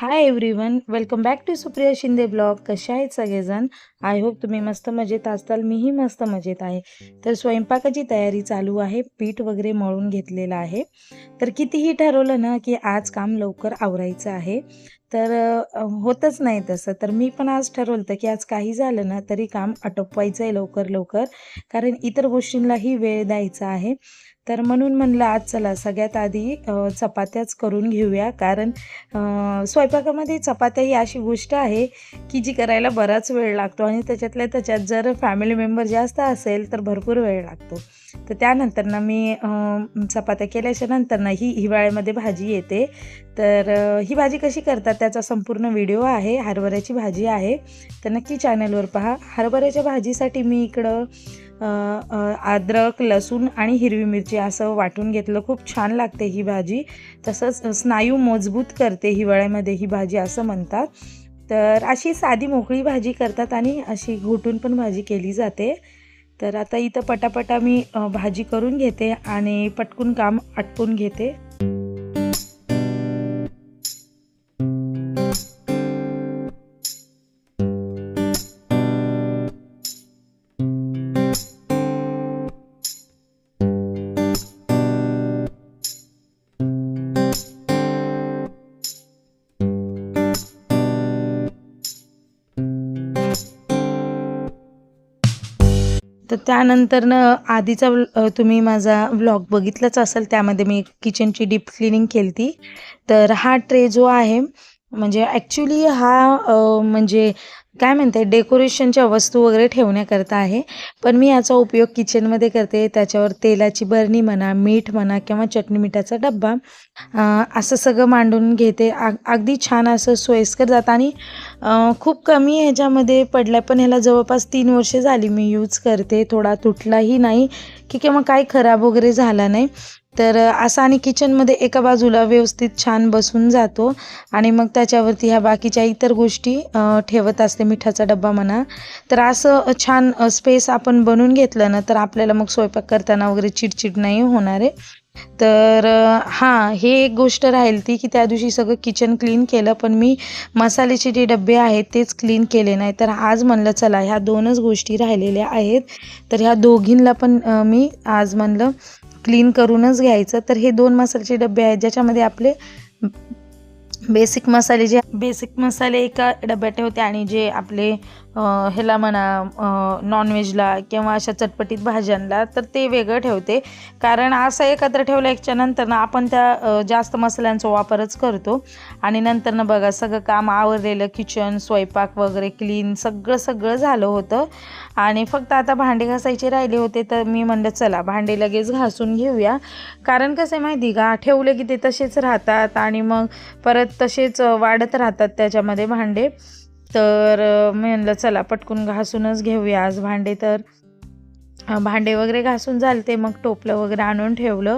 High everyone, welcome back to Supriya Shinde blog. कशा आहेत सगळेजण? आय होप तुम्ही मस्त मजेत असताल. मीही मस्त मजेत आहे. तर स्वयंपाकाची तयारी चालू आहे. पीठ वगैरे मळून घेतलेलं आहे. तर कितीही ठरवलं ना की आज काम लवकर आवरायचं आहे, तर होतच नाही तसं. तर मी पण आज ठरवलं होतं की आज काही झालं ना तरी काम आटोपवायचं आहे लवकर लवकर, कारण इतर गोष्टींनाही वेळ द्यायचा आहे. तर म्हणून म्हणलं आज चला सगळ्यात आधी चपात्याच करून घेऊया, कारण स्वयंपाकामध्ये चपात्या ही अशी गोष्ट आहे की जी करायला बराच वेळ लागतो आणि त्याच्यातल्या त्याच्यात जर फॅमिली मेंबर जास्त असेल तर भरपूर वेळ लागतो. तर त्यानंतर ना मी चपात्या केल्याच्या नंतर ना ही हिवाळ्यामध्ये भाजी येते. तर ही भाजी कशी करतात त्याचा संपूर्ण व्हिडिओ आहे. हरभऱ्याची भाजी आहे, तर नक्की चॅनलवर पहा. हरभऱ्याच्या भाजीसाठी मी इकडं अद्रक, लसूण आणि हिरवी मिरची असं वाटून घेतलं. खूप छान लागते ही भाजी. तसंच स्नायू मजबूत करते हिवाळ्यामध्ये ही भाजी असं म्हणतात. तर अशी साधी मोकळी भाजी करतात आणि अशी घोटून पण भाजी केली जाते. तर आता इथं पटापटा मी भाजी करून घेते आणि पटकून काम आटपून घेते. तर त्यानंतरनं आधीचा तुम्ही माझा व्लॉग बघितलाच असेल, त्यामध्ये मी किचनची डीप क्लिनिंग केली होती. तर हा ट्रे जो आहे म्हणजे ॲक्च्युली हा म्हणजे काय म्हणते डेकोरेशनच्या वस्तू वगैरे ठेवण्याकरता आहे, पण मी याचा उपयोग किचनमध्ये करते. त्याच्यावर तेलाची बरणी म्हणा, मीठ म्हणा किंवा चटणी मिठाचा डब्बा असं सगळं मांडून घेते. अगदी छान असं सोयीस्कर जातं आणि खूप कमी ह्याच्यामध्ये पडला, पण ह्याला जवळपास 3 वर्षे झाली मी यूज करते. थोडा तुटलाही नाही की किंवा काही खराब वगैरे झाला नाही. तर असं आणि किचनमध्ये एका बाजूला व्यवस्थित छान बसून जातो आणि मग त्याच्यावरती ह्या बाकीच्या इतर गोष्टी ठेवत असते. मिठाचा डब्बा म्हणा, तर असं छान स्पेस आपण बनवून घेतलं ना तर आपल्याला मग स्वयंपाक करताना वगैरे चिडचिड नाही होणार आहे. तर हां, हे एक गोष्ट राहील ती की त्या दिवशी सगळं किचन क्लीन केलं, पण मी मसाल्याचे जे डब्बे आहेत तेच क्लीन केले नाही. तर आज म्हणलं चला ह्या 2च गोष्टी राहिलेल्या आहेत, तर ह्या दोघींना पण मी आज म्हणलं क्लीन करूनच घ्यायचं. तर हे 2 मसाल्याचे डब्बे आहेत ज्याच्यामध्ये आपले बेसिक मसाले एका डब्यात ठेवते आणि जे आपले ह्याला म्हणा नॉनव्हेजला किंवा अशा चटपटीत भाज्यांना तर ते वेगळं ठेवते. कारण असं एकत्र ठेवलं याच्यानंतर ना आपण त्या जास्त मसाल्यांचा वापरच करतो आणि नंतर ना बघा सगळं काम आवरलेलं, किचन स्वयंपाक वगैरे क्लीन सगळं झालं होतं आणि फक्त आता भांडे घासायचे राहिले होते. तर मी म्हणलं चला भांडे लगेच घासून घेऊया, कारण कसं आहे माहिती का, ठेवले की ते तसेच राहतात आणि मग परत तसेच वाढत राहतात त्याच्यामध्ये भांडे. तर मी म्हणलं चला पटकून घासूनच घेऊया आज भांडे. तर भांडे वगैरे घासून झाले, मग टोपलं वगैरे आणून ठेवलं.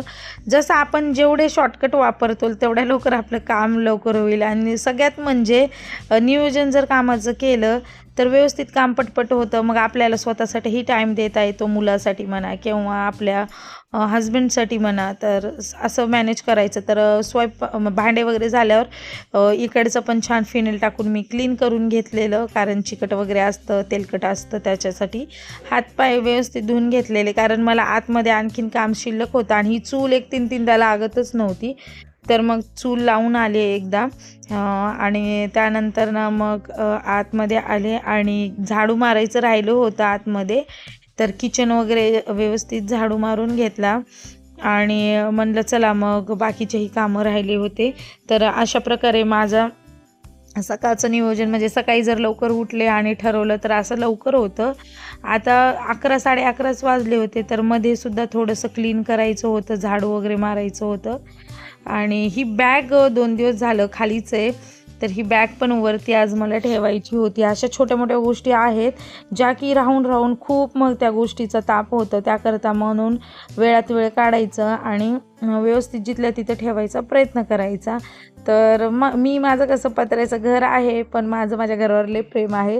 जसं आपण जेवढे शॉर्टकट वापरतो तेवढ्या लवकर आपलं काम लवकर होईल आणि सगळ्यात म्हणजे नियोजन जर कामाचं केलं तर व्यवस्थित काम पटपट होतं. मग आपल्याला स्वतःसाठीही टाईम देता येतो, मुलासाठी म्हणा किंवा आपल्या हजबंडसाठी म्हणा. तर असं मॅनेज करायचं. तर भांडे वगैरे झाल्यावर इकडचं पण छान फिनेल टाकून मी क्लीन करून घेतलेलं, कारण चिकट वगैरे असतं, तेलकट असतं, त्याच्यासाठी हातपाय व्यवस्थित धुवून घेतलेले. कारण मला आतमध्ये आणखीन काम शिल्लक होतं आणि ही चूल एक 3-3दा लागतच नव्हती. तर मग चूल लावून आले एकदा आणि त्यानंतर ना मग आतमध्ये आले आणि झाडू मारायचं राहिलं होतं आतमध्ये. तर किचन वगैरे व्यवस्थित झाडू मारून घेतला आणि म्हणलं चला मग बाकीचेही कामं राहिले होते. तर अशा प्रकारे माझं सकाळचं नियोजन म्हणजे सकाळी जर लवकर उठले आणि ठरवलं तर असं लवकर होतं. आता 11 11:30 वाजले होते, तर मध्ये सुद्धा थोडंसं क्लीन करायचं होतं, झाडू वगैरे मारायचं होतं. आणि ही बॅग 2 दिवस झालं खालीच आहे, तर ही बॅग पण वरती आज मला ठेवायची होती. अशा छोट्या मोठ्या गोष्टी आहेत ज्या की राहून खूप मग त्या गोष्टीचा ताप होतं. त्याकरता म्हणून वेळात वेळ काढायचं आणि व्यवस्थित जिथल्या तिथं ठेवायचा प्रयत्न करायचा. तर मी माझं कसं पत्र्याचं घर आहे, पण माझं माझ्या घरावर लय प्रेम आहे.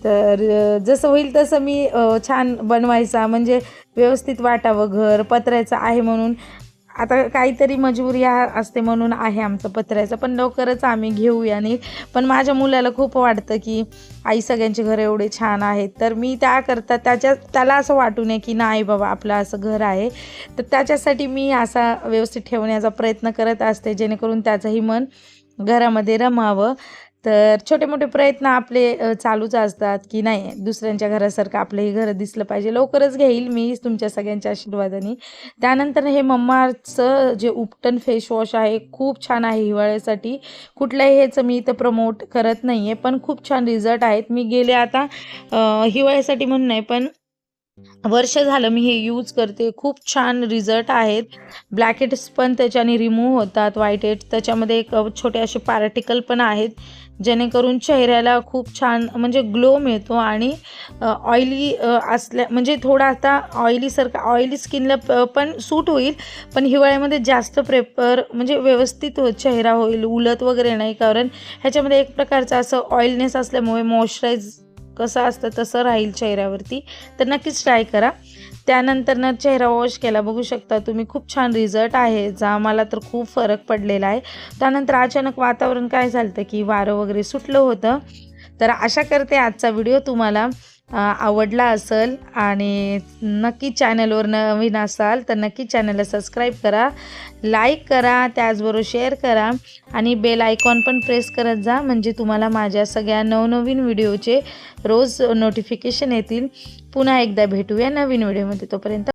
तर जसं होईल तसं मी छान बनवायचा, म्हणजे व्यवस्थित वाटावं घर. पत्र्याचं आहे म्हणून आता काहीतरी मजबुरी असते म्हणून आहे आमचं पत्र्याचं, पण लवकरच आम्ही घेऊया. आणि पण माझ्या मुलाला खूप वाटतं की आई सगळ्यांचे घर एवढे छान आहेत, तर मी त्याकरता त्याला असं वाटू नये की नाही बाबा आपलं असं घर आहे, तर त्याच्यासाठी मी असा व्यवस्थित ठेवण्याचा प्रयत्न करत असते, जेणेकरून त्याचंही मन घरामध्ये रमावं. तर छोटे मोठे प्रयत्न आपले चालूच असतात की नाही दुसऱ्यांच्या घरासारखं आपलंही घर दिसलं पाहिजे. लवकरच घेईल मी तुमच्या सगळ्यांच्या आशीर्वादाने. त्यानंतर हे मम्माचं जे उपटन फेस वॉश आहे खूप छान आहे हिवाळ्यासाठी. कुठल्याही ह्याचं मी इथं प्रमोट करत नाही आहे, पण खूप छान रिझल्ट आहेत. मी गेले आता हिवाळ्यासाठी म्हणून नाही, पण वर्ष झालं मी हे यूज करते. खूप छान रिझल्ट आहेत. ब्लॅक हेड्स पण त्याच्याने रिमूव्ह होतात. व्हाईट हेड्स त्याच्यामध्ये एक छोटे असे पार्टिकल पण आहेत, जेणेकरून चेहऱ्याला खूप छान म्हणजे ग्लो मिळतो. आणि ऑइली म्हणजे थोडा आता ऑइली स्किनला पण सूट होईल, पण हिवाळ्यामध्ये जास्त प्रेफर म्हणजे व्यवस्थित चेहरा होईल, उलट वगैरे नाही. कारण ह्याच्यामध्ये एक प्रकारचं असं ऑइलनेस असल्यामुळे मॉइश्चराईज कसं असतं तसं राहील चेहऱ्यावरती. तर नक्कीच ट्राय करा. त्यानंतर चेहरा वॉश केला, बघू शकता तुम्ही खूप छान रिझल्ट आहे, जा मला तर खूप फरक पडलेला आहे. त्यानंतर अचानक वातावरण काय झालं की वारं वगैरे सुटलं होतं. तर आशा करते आजचा व्हिडिओ तुम्हाला आवडला असेल, आणि नक्की चॅनलवर नवीन असाल तर नक्की चॅनलला सबस्क्राईब करा, लाईक करा, त्याचबरोबर शेअर करा आणि बेल आयकॉन पण प्रेस करत जा, म्हणजे तुम्हाला माझ्या सगळ्या नवनवीन व्हिडिओचे रोज नोटिफिकेशन येतील. पुन्हा एकदा भेटूया नवीन व्हिडिओमध्ये. तोपर्यंत